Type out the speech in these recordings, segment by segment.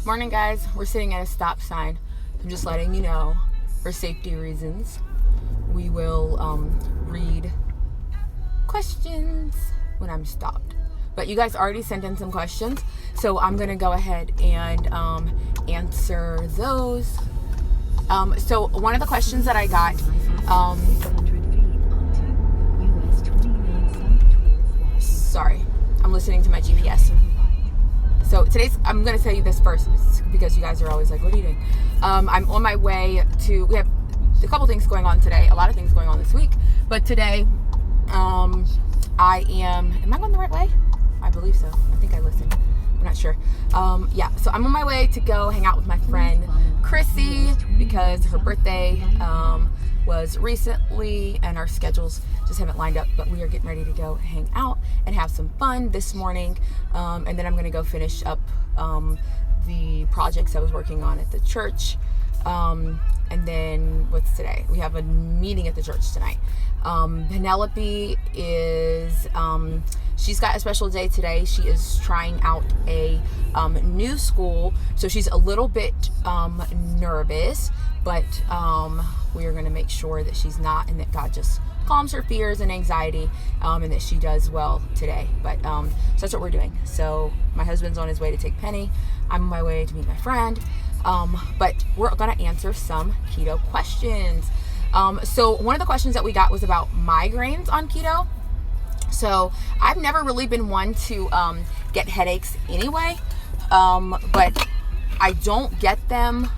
Morning, guys. We're sitting at a stop sign. I'm just letting you know, for safety reasons, we will read questions when I'm stopped. But you guys already sent in some questions, so I'm going to go ahead and answer those. So one of the questions that I got, sorry, I'm listening to my GPS. So I'm going to tell you this first because you guys are always like, what are you doing? I'm on my way we have a couple things going on today, a lot of things going on this week, but today, am I going the right way? I believe so. I think I listened. I'm not sure. So I'm on my way to go hang out with my friend Chrissy because her birthday was recently and our schedules just haven't lined up, but we are getting ready to go hang out and have some fun this morning, and then I'm going to go finish up the projects I was working on at the church, and then what's today? We have a meeting at the church tonight. Penelope is she's got a special day today. She is trying out a new school, so she's a little bit nervous, but we are going to make sure that she's not, and that God just calms her fears and anxiety, and that she does well today. But so that's what we're doing. So my husband's on his way to take Penny. I'm on my way to meet my friend. But we're going to answer some keto questions. So one of the questions that we got was about migraines on keto. So I've never really been one to get headaches anyway, but I don't get them.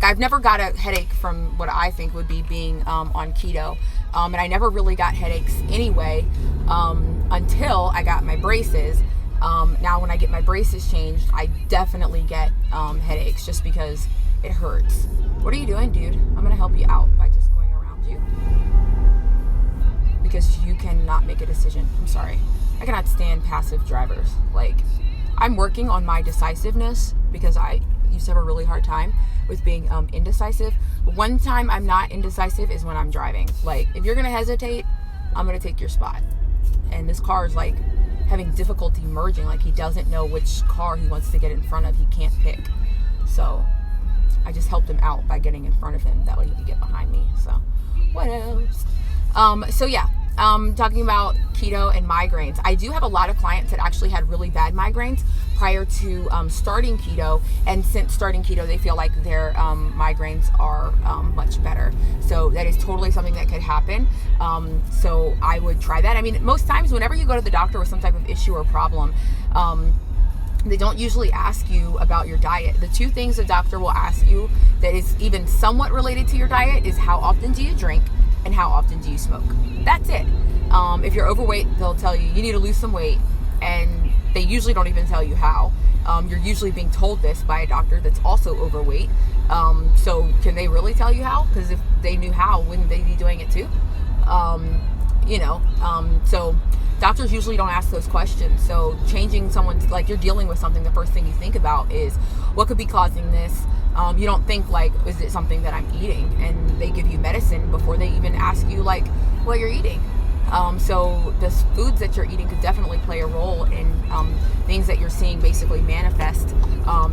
I've never got a headache from what I think would be being on keto, and I never really got headaches anyway until I got my braces. Now when I get my braces changed, I definitely get headaches just because it hurts. What are you doing, dude? I'm gonna help you out by just going around you because you cannot make a decision. I'm sorry. I cannot stand passive drivers. I'm working on my decisiveness because I used to have a really hard time with being indecisive. One time I'm not indecisive is when I'm driving. If you're gonna hesitate, I'm gonna take your spot. And this car is having difficulty merging. He doesn't know which car he wants to get in front of. He can't pick. So I just helped him out by getting in front of him. That way he could get behind me. So what else? Talking about keto and migraines. I do have a lot of clients that actually had really bad migraines prior to starting keto, and since starting keto, they feel like their migraines are much better. So that is totally something that could happen. So I would try that. I mean, most times whenever you go to the doctor with some type of issue or problem, they don't usually ask you about your diet. The two things the doctor will ask you that is even somewhat related to your diet is how often do you drink and how often do you smoke. That's it. If you're overweight, they'll tell you need to lose some weight, and they usually don't even tell you how. You're usually being told this by a doctor that's also overweight. So can they really tell you how? Because if they knew how, wouldn't they be doing it too? So doctors usually don't ask those questions. So changing someone's, you're dealing with something, the first thing you think about is what could be causing this. You don't think is it something that I'm eating? And they give you medicine before they even ask you what you're eating. So the foods that you're eating could definitely play a role in things that you're seeing basically manifest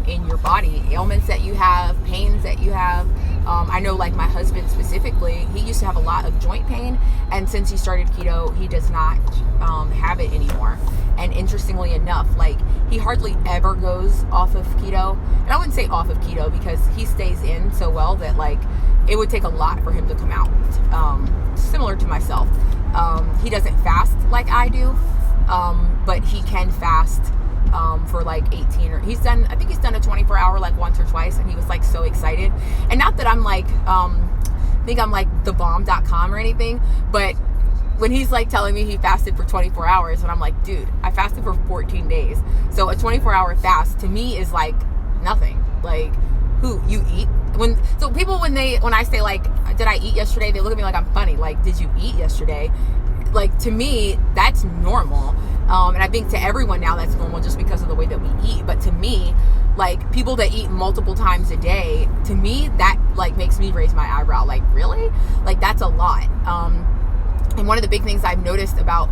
in your body, ailments that you have, pains that you have. I know my husband specifically, he used to have a lot of joint pain, and since he started keto, he does not have it anymore. And interestingly enough, he hardly ever goes off of keto. And I wouldn't say off of keto because he stays in so well that it would take a lot for him to come out. Similar to myself. He doesn't fast like I do, but he can fast for 18 or I think he's done a 24-hour once or twice, and he was so excited. And not that I'm think I'm thebomb.com or anything, but when he's telling me he fasted for 24 hours, and I'm dude, I fasted for 14 days. So a 24-hour fast to me is nothing. Who you eat? When I say did I eat yesterday? They look at me like I'm funny. Did you eat yesterday? To me, that's normal. And I think to everyone now that's normal just because of the way that we eat. But to me, people that eat multiple times a day, to me, that makes me raise my eyebrow. Really? That's a lot. And one of the big things I've noticed about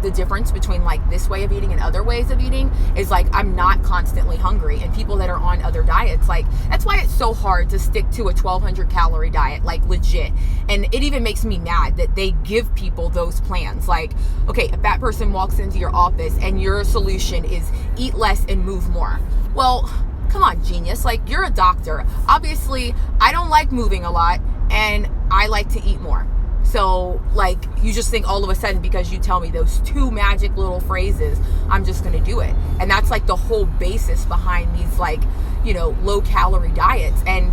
the difference between like this way of eating and other ways of eating is like I'm not constantly hungry. And people that are on other diets, like that's why it's so hard to stick to a 1,200 calorie diet, like legit. And it even makes me mad that they give people those plans. Like, okay, if that person walks into your office and your solution is eat less and move more. Well, come on, genius. Like, you're a doctor. Obviously, I don't like moving a lot and I like to eat more. So, like, you just think all of a sudden because you tell me those two magic little phrases, I'm just going to do it. And that's like the whole basis behind these, like, you know, low calorie diets. And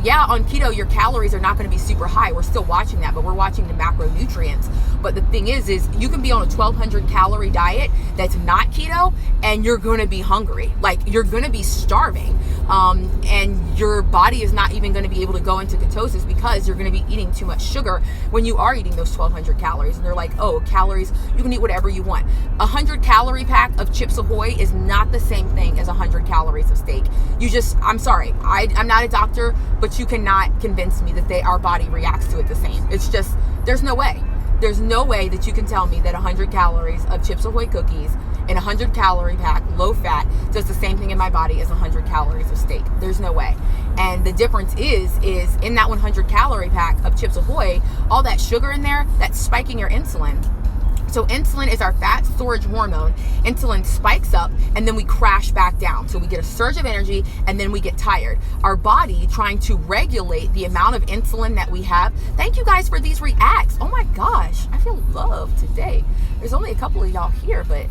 yeah, on keto, your calories are not going to be super high. We're still watching that, but we're watching the macronutrients. But the thing is you can be on a 1,200 calorie diet that's not keto and you're going to be hungry. Like, you're going to be starving. And your body is not even going to be able to go into ketosis because you're going to be eating too much sugar when you are eating those 1,200 calories. And they're like, oh, calories, you can eat whatever you want. 100 calorie pack of Chips Ahoy is not the same thing as 100 calories of steak. I'm sorry, I'm not a doctor, but you cannot convince me that our body reacts to it the same. It's just, there's no way. There's no way that you can tell me that 100 calories of Chips Ahoy cookies in a 100 calorie pack, low fat, does the same thing in my body as 100 calories of steak. There's no way. And the difference is in that 100 calorie pack of Chips Ahoy, all that sugar in there, that's spiking your insulin. So insulin is our fat storage hormone. Insulin spikes up and then we crash back down. So we get a surge of energy and then we get tired. Our body trying to regulate the amount of insulin that we have. Thank you guys for these reacts. Oh my gosh, I feel love today. There's only a couple of y'all here, but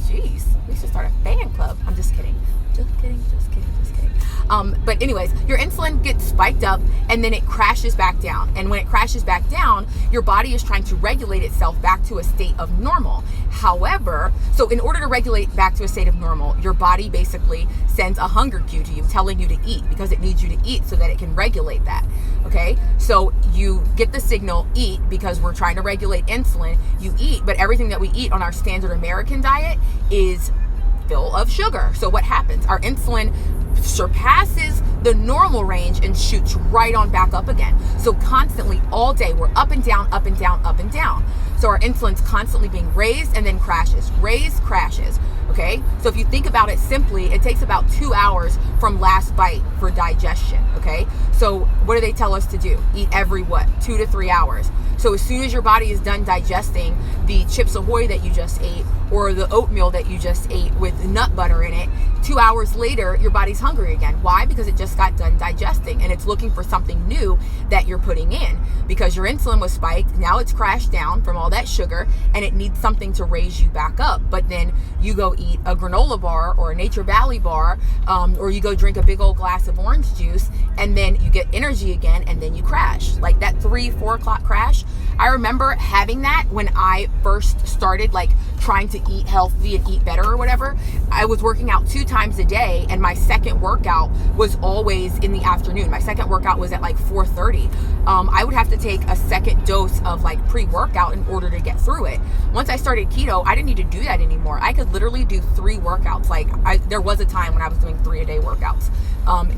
geez, we should start a fan club. I'm just kidding. Just kidding. But anyways, your insulin gets spiked up and then it crashes back down. And when it crashes back down, your body is trying to regulate itself back to a state of normal. However, so in order to regulate back to a state of normal, your body basically sends a hunger cue to you, telling you to eat because it needs you to eat so that it can regulate that. Okay, so you get the signal, eat, because we're trying to regulate insulin. You eat, but everything that we eat on our standard American diet is full of sugar. So what happens? Our insulin surpasses the normal range and shoots right on back up again. So constantly all day we're up and down, up and down, up and down. So our insulin's constantly being raised and then crashes, raised, crashes. Okay, so if you think about it simply, it takes about 2 hours from last bite for digestion. Okay, so what do they tell us to do? Eat every 2 to 3 hours. So as soon as your body is done digesting the Chips Ahoy that you just ate or the oatmeal that you just ate with nut butter in it, 2 hours later, your body's hungry again. Why? Because it just got done digesting and it's looking for something new that you're putting in because your insulin was spiked. Now it's crashed down from all that sugar and it needs something to raise you back up. But then you go eat a granola bar or a Nature Valley bar, or you go drink a big old glass of orange juice and then you get energy again and then you crash. Like that 3-4 o'clock crash. I remember having that when I first started like trying to eat healthy and eat better or whatever. I was working out 2 times a day and my second workout was always in the afternoon. My second workout was at like 4:30. I would have to take a second dose of like pre-workout in order to get through it. Once I started keto, I didn't need to do that anymore. I could literally do 3 workouts. Like there was a time when I was doing 3 a day workouts.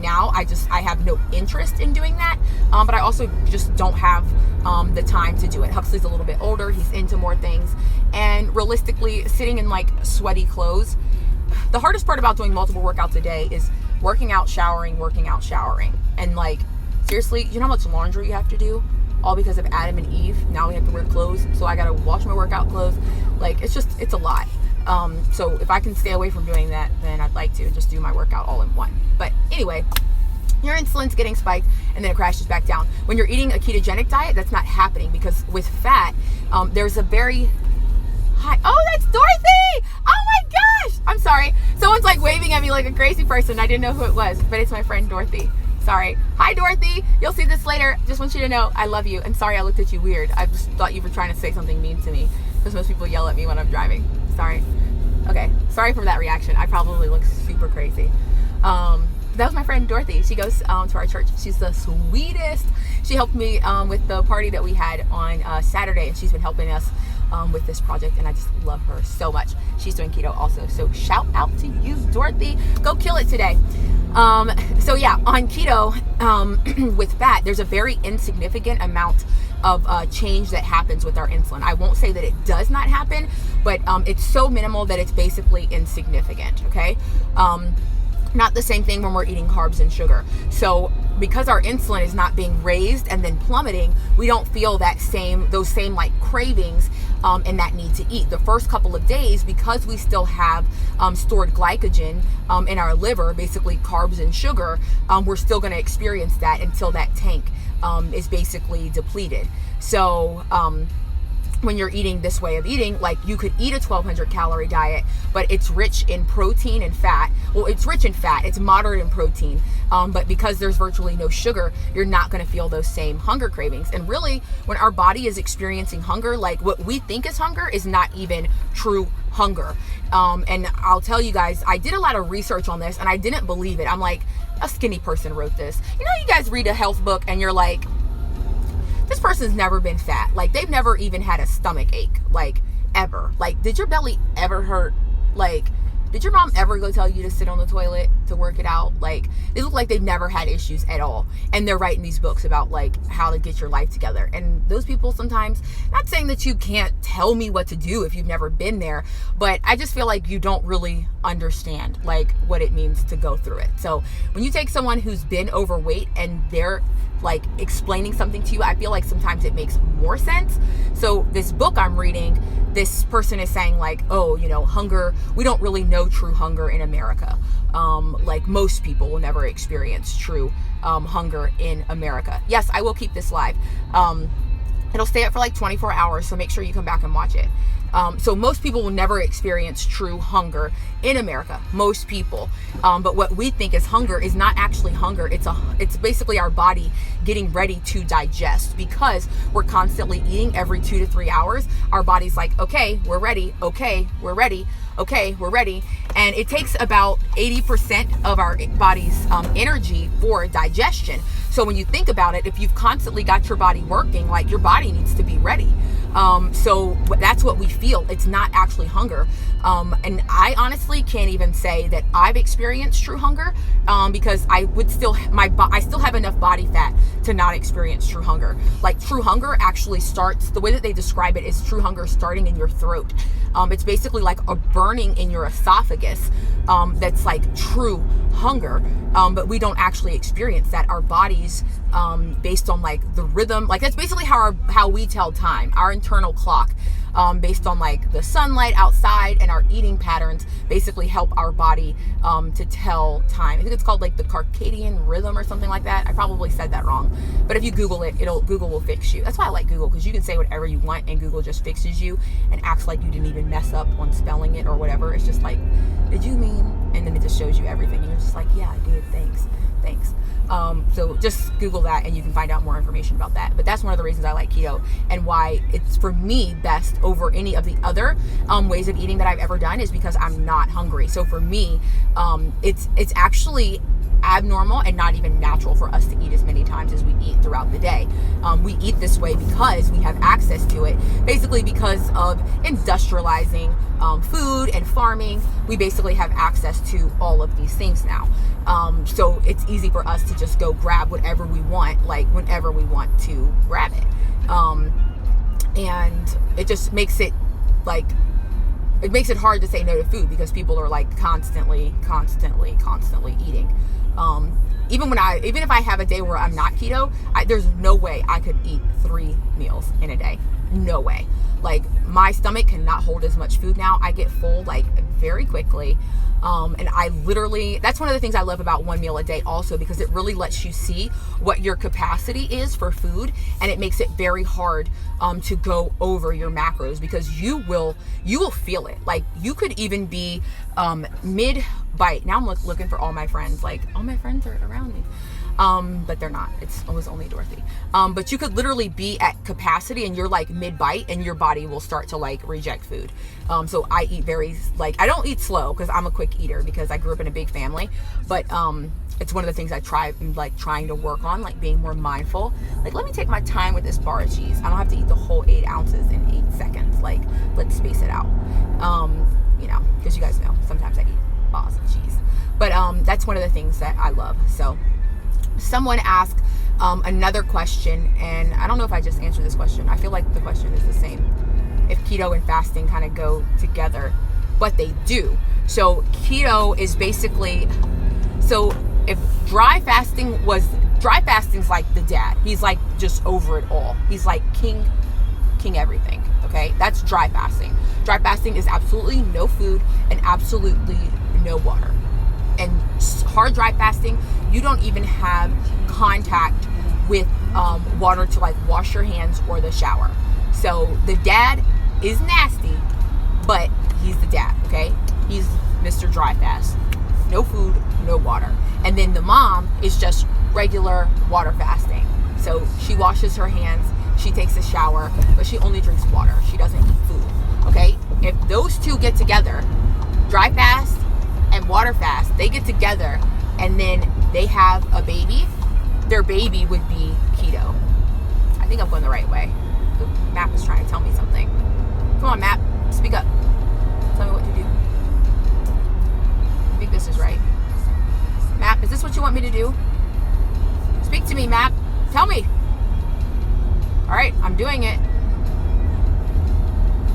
Now I have no interest in doing that. But I also just don't have the time to do it. Huxley's a little bit older. He's into more things. And realistically, sitting in like sweaty clothes, the hardest part about doing multiple workouts a day is working out, showering. And like, seriously, you know how much laundry you have to do? All because of Adam and Eve. Now we have to wear clothes. So I got to wash my workout clothes. Like, it's a lot. So if I can stay away from doing that, then I'd like to just do my workout all in one. But anyway, your insulin's getting spiked and then it crashes back down. When you're eating a ketogenic diet, that's not happening because with fat, there's a very high... Oh, that's Dorothy! Oh my gosh! I'm sorry. Someone's like waving at me like a crazy person. I didn't know who it was, but it's my friend Dorothy. Sorry. Hi, Dorothy. You'll see this later. Just want you to know I love you. And sorry I looked at you weird. I just thought you were trying to say something mean to me because most people yell at me when I'm driving. Sorry. Okay. Sorry for that reaction. I probably look super crazy. That was my friend Dorothy. She goes to our church. She's the sweetest. She helped me with the party that we had on Saturday, and she's been helping us with this project, and I just love her so much. She's doing keto also, so shout out to you, Dorothy. Go kill it today. So yeah, on keto, with fat, there's a very insignificant amount of change that happens with our insulin. I won't say that it does not happen, but it's so minimal that it's basically insignificant, okay? Not the same thing when we're eating carbs and sugar. So because our insulin is not being raised and then plummeting, we don't feel those same like cravings and that need to eat. The first couple of days, because we still have stored glycogen in our liver, basically carbs and sugar, we're still going to experience that until that tank is basically depleted. So when you're eating this way of eating, like you could eat a 1200 calorie diet, but it's rich in protein and fat. Well, it's rich in fat, it's moderate in protein, but because there's virtually no sugar, you're not going to feel those same hunger cravings. And really, when our body is experiencing hunger, like what we think is hunger is not even true hunger. And I'll tell you guys, I did a lot of research on this and I didn't believe it. I'm like, a skinny person wrote this. You know, you guys read a health book and you're like, this person's never been fat. Like, they've never even had a stomach ache, like, ever. Like, did your belly ever hurt? Like, did your mom ever go tell you to sit on the toilet to work it out? Like, they look like they've never had issues at all. And they're writing these books about, like, how to get your life together. And those people sometimes, not saying that you can't tell me what to do if you've never been there, but I just feel like you don't really understand, like, what it means to go through it. So when you take someone who's been overweight and they're like explaining something to you, I feel like sometimes it makes more sense. So this book I'm reading, this person is saying like, oh, you know, hunger, we don't really know true hunger in America. Like most people will never experience true hunger in America. Yes, I will keep this live. It'll stay up for like 24 hours, so make sure you come back and watch it. So most people will never experience true hunger in America, most people. But what we think is hunger is not actually hunger. It's basically our body getting ready to digest, because we're constantly eating every 2 to 3 hours. Our body's like, okay, we're ready. Okay, we're ready. Okay, we're ready. And it takes about 80% of our body's energy for digestion. So when you think about it, if you've constantly got your body working, like your body needs to be ready. So that's what we feel. It's not actually hunger. And I honestly can't even say that I've experienced true hunger, because I still have enough body fat to not experience true hunger. Like true hunger actually starts, the way that they describe it is true hunger starting in your throat. It's basically like a burning in your esophagus. That's like true hunger. But we don't actually experience that. Our bodies, based on like the rhythm, like that's basically how we tell time, our internal clock, based on like the sunlight outside and our eating patterns, basically help our body to tell time. I think it's called like the circadian rhythm or something like that. I probably said that wrong, but if you Google it, Google will fix you. That's why I like Google, because you can say whatever you want and Google just fixes you and acts like you didn't even mess up on spelling it or whatever. It's just like, did you mean? And then it just shows you everything. And you're just like, yeah, I did. Thanks. So just Google that and you can find out more information about that. But that's one of the reasons I like keto and why it's, for me, best over any of the other ways of eating that I've ever done, is because I'm not hungry. So for me, it's actually abnormal and not even natural for us to eat as many times as we eat throughout the day. We eat this way because we have access to it, basically because of industrializing food and farming. We basically have access to all of these things now. So it's easy for us to just go grab whatever we want, like whenever we want to grab it. And it just makes it like, it makes it hard to say no to food, because people are like constantly eating. Even if I have a day where I'm not keto, there's no way I could eat 3 meals in a day. No way. Like my stomach cannot hold as much food now. I get full like very quickly. And I literally, that's one of the things I love about 1 meal a day also, because it really lets you see what your capacity is for food, and it makes it very hard to go over your macros, because you will feel it. Like you could even be mid bite. Now I'm looking for all my friends, like all my friends are around me. But they're not. It was only Dorothy. But you could literally be at capacity and you're like mid-bite and your body will start to like reject food. So I eat I don't eat slow because I'm a quick eater because I grew up in a big family. But it's one of the things I I'm like trying to work on, like being more mindful. Like, let me take my time with this bar of cheese. I don't have to eat the whole 8 ounces in 8 seconds. Like, let's space it out. You know, because you guys know, sometimes I eat balls of cheese. But that's one of the things that I love. So someone asked another question, and I don't know if I just answered this question. I feel like the question is the same. If keto and fasting kind of go together, but they do. So keto is basically, so if dry fasting's like the dad. He's like just over it all. He's like king everything. Okay, that's dry fasting. Dry fasting is absolutely no food and absolutely no water. And hard dry fasting, you don't even have contact with water to like wash your hands or the shower. So the dad is nasty, but he's the dad, okay? He's Mr. Dry Fast. No food, no water. And then the mom is just regular water fasting. So she washes her hands, she takes a shower, but she only drinks water. She doesn't eat food, okay? If those two get together, dry fast and water fast, they get together and then they have a baby, their baby would be keto. I think I'm going the right way. The map is trying to tell me something. Come on, map, speak up. Tell me what to do. I think this is right. Map, is this what you want me to do? Speak to me, map. Tell me. All right, I'm doing it.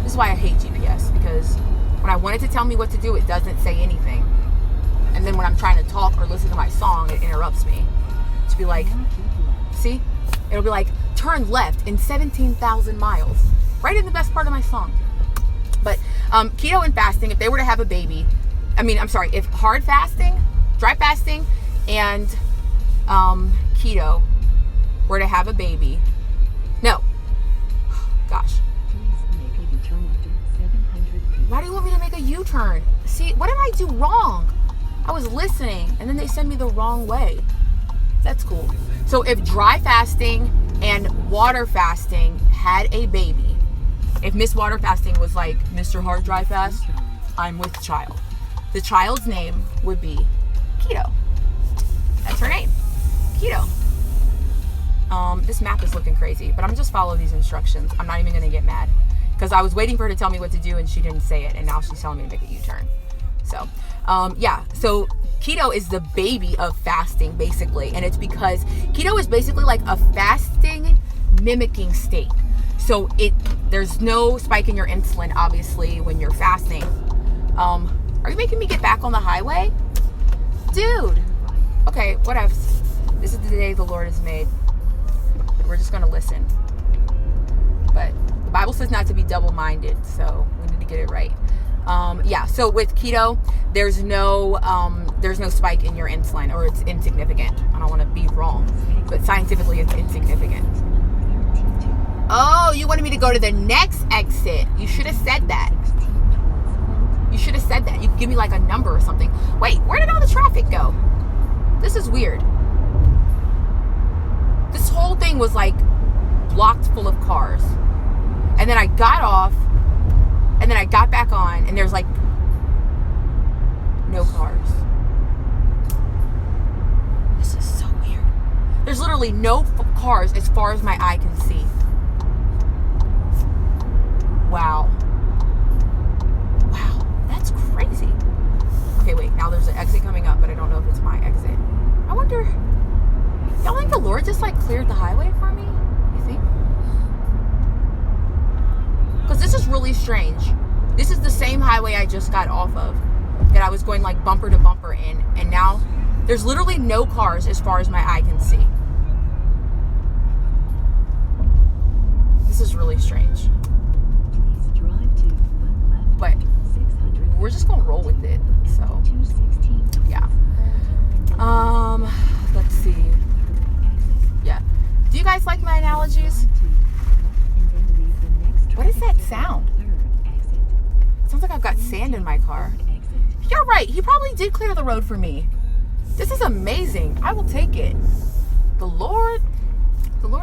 This is why I hate GPS, because when I want it to tell me what to do, it doesn't say anything. And then when I'm trying to talk or listen to my song, it interrupts me. To be like, see? It'll be like, turn left in 17,000 miles. Right in the best part of my song. But keto and fasting, if they were to have a baby, if hard fasting, dry fasting, and keto were to have a baby, no. Gosh. Why do you want me to make a U-turn? See, what did I do wrong? I was listening, and then they send me the wrong way. That's cool. So if dry fasting and water fasting had a baby, if Miss Water Fasting was like Mr. Hard Dry Fast, I'm with child. The child's name would be Keto. That's her name. Keto. This map is looking crazy, but I'm just follow these instructions. I'm not even going to get mad, because I was waiting for her to tell me what to do and she didn't say it, and now she's telling me to make a U-turn. So, so keto is the baby of fasting, basically, and it's because keto is basically like a fasting mimicking state. So there's no spike in your insulin, obviously, when you're fasting. Are you making me get back on the highway? Dude. Okay, whatever. This is the day the Lord has made. We're just going to listen. But the Bible says not to be double-minded, so we need to get it right. So with keto, there's no spike in your insulin, or it's insignificant. I don't want to be wrong, but scientifically it's insignificant. Oh, you wanted me to go to the next exit. You should have said that. You should have said that. You could give me like a number or something. Wait, where did all the traffic go? This is weird. This whole thing was like blocked full of cars. And then I got off, and then I got back on, and there's like no cars. This is so weird. There's literally no cars as far as my eye can see. Wow. Wow, that's crazy. Okay, wait, now there's an exit coming up, but I don't know if it's my exit. I wonder, y'all think the Lord just like cleared the highway for me? You think? Because this is really strange. This is the same highway I just got off of, that I was going like bumper to bumper in, and now there's literally no cars as far as my eye can see. This is really strange. But we're just gonna roll with it. So yeah. Let's see. Yeah. Do you guys like my analogies? What is that sound? It sounds like I've got sand in my car. You're right. He probably did clear the road for me. This is amazing. I will take it. The Lord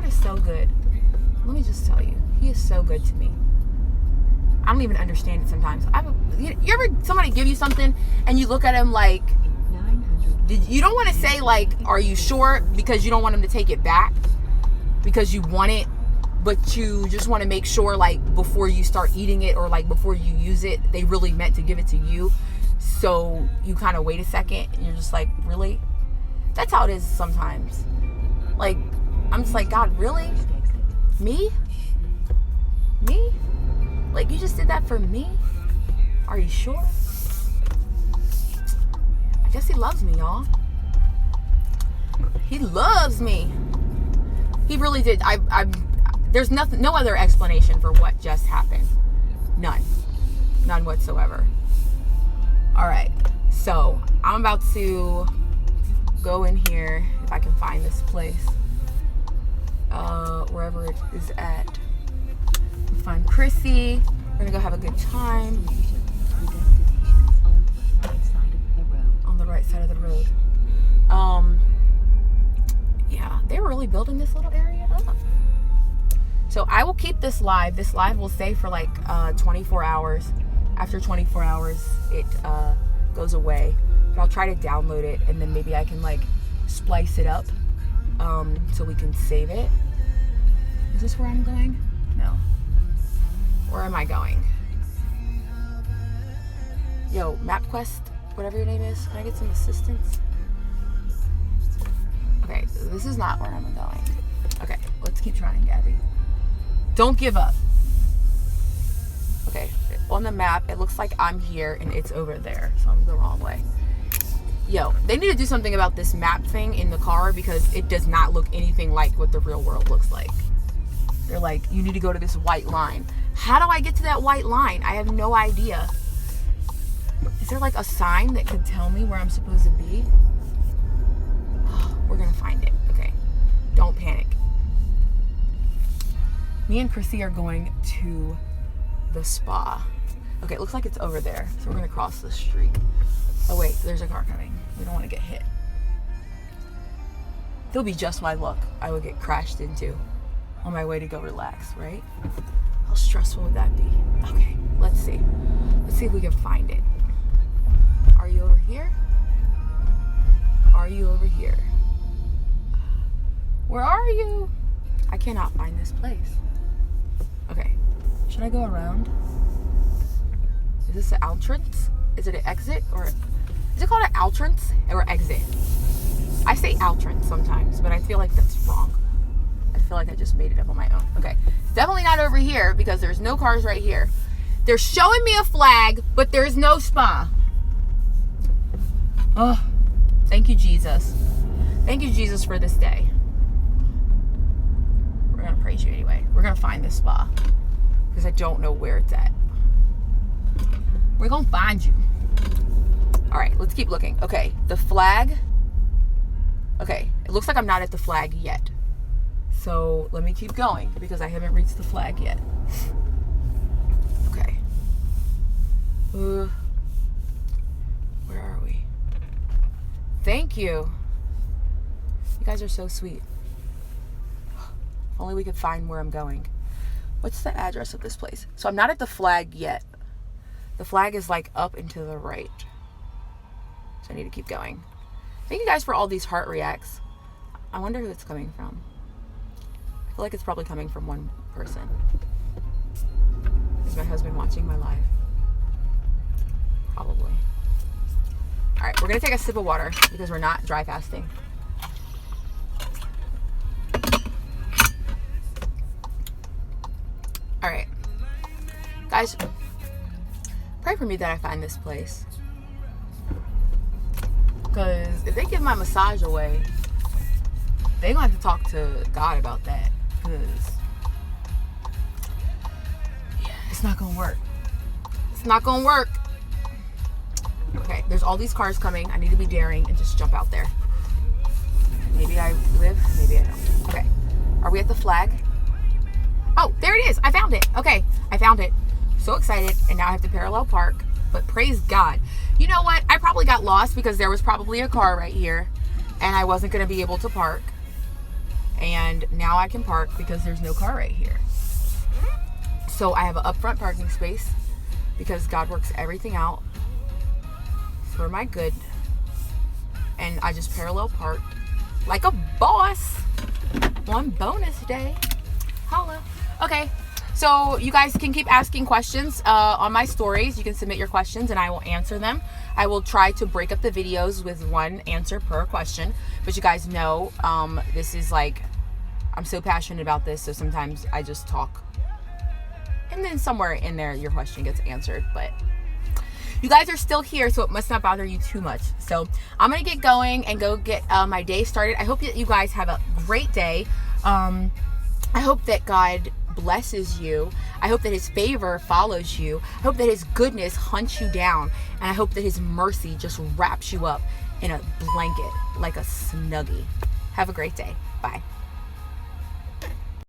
is so good. Let me just tell you, He is so good to me. I don't even understand it sometimes. You ever somebody give you something and you look at him like, You don't want to say like, are you sure? Because you don't want them to take it back because you want it, but you just want to make sure like before you start eating it or like before you use it, they really meant to give it to you. So you kind of wait a second and you're just like, really? That's how it is sometimes. Like, I'm just like, God, really? Me? Me? Like, you just did that for me? Are you sure? I guess he loves me, y'all. He loves me. He really did. There's no other explanation for what just happened. None whatsoever. All right. So I'm about to go in here if I can find this place. Wherever it is at. Find Chrissy. We're gonna go have a good time. On the right side of the road. Yeah, they're really building this little area up. So I will keep this live. This live will stay for like 24 hours. After 24 hours, it goes away. But I'll try to download it and then maybe I can like splice it up so we can save it. Is this where I'm going? No. Where am I going? Yo, MapQuest, whatever your name is, can I get some assistance? Okay, this is not where I'm going. Okay, let's keep trying, Gabby. Don't give up. Okay, on the map, it looks like I'm here and it's over there, so I'm the wrong way. Yo, they need to do something about this map thing in the car because it does not look anything like what the real world looks like. They're like, you need to go to this white line. How do I get to that white line? I have no idea. Is there like a sign that could tell me where I'm supposed to be? Oh, we're gonna find it. Okay, don't panic. Me and Chrissy are going to the spa. Okay, it looks like it's over there. So we're gonna cross the street. Oh wait, there's a car coming. We don't want to get hit. It'll be just my luck. I would get crashed into on my way to go relax, right? How stressful would that be? Okay, let's see. Let's see if we can find it. Are you over here? Are you over here? Where are you? I cannot find this place. Okay, should I go around? Is this an entrance? Is it an exit or is it called an entrance or exit? I say entrance sometimes, but I feel like that's wrong. I feel like I just made it up on my own. Okay, it's definitely not over here because there's no cars right here. They're showing me a flag, but there's no spa. Oh, thank you, Jesus. Thank you, Jesus, for this day. We're gonna praise you anyway. We're gonna find this spa because I don't know where it's at. We're gonna find you. All right, let's keep looking. Okay, the flag. Okay, it looks like I'm not at the flag yet. So let me keep going because I haven't reached the flag yet. Okay. Where are we? Thank you. You guys are so sweet. If only we could find where I'm going. What's the address of this place? So I'm not at the flag yet. The flag is like up and to the right. So I need to keep going. Thank you guys for all these heart reacts. I wonder who it's coming from. I feel like it's probably coming from one person. Is my husband watching my live? Probably. All right, we're gonna take a sip of water because we're not dry fasting. All right, guys, pray for me that I find this place. Because if they give my massage away, they're gonna have to talk to God about that. Because yeah, it's not gonna work. It's not gonna work. Okay, there's all these cars coming. I need to be daring and just jump out there. Maybe I live, maybe I don't. Okay, are we at the flag? Oh, there it is. I found it. Okay, I found it. So excited, and now I have to parallel park. But praise God. You know what? I probably got lost because there was probably a car right here, and I wasn't going to be able to park. And now I can park because there's no car right here. So I have an upfront parking space because God works everything out for my good. and I just parallel park like a boss on bonus day. Holla. Okay, so you guys can keep asking questions on my stories. You can submit your questions and I will answer them. I will try to break up the videos with one answer per question, but you guys know this is like, I'm so passionate about this, so sometimes I just talk and then somewhere in there your question gets answered. But you guys are still here, so it must not bother you too much. So I'm gonna get going and go get my day started. I hope that you guys have a great day. I hope that God blesses you. I hope that his favor follows you. I hope that his goodness hunts you down, and I hope that his mercy just wraps you up in a blanket like a snuggie. Have a great day. Bye.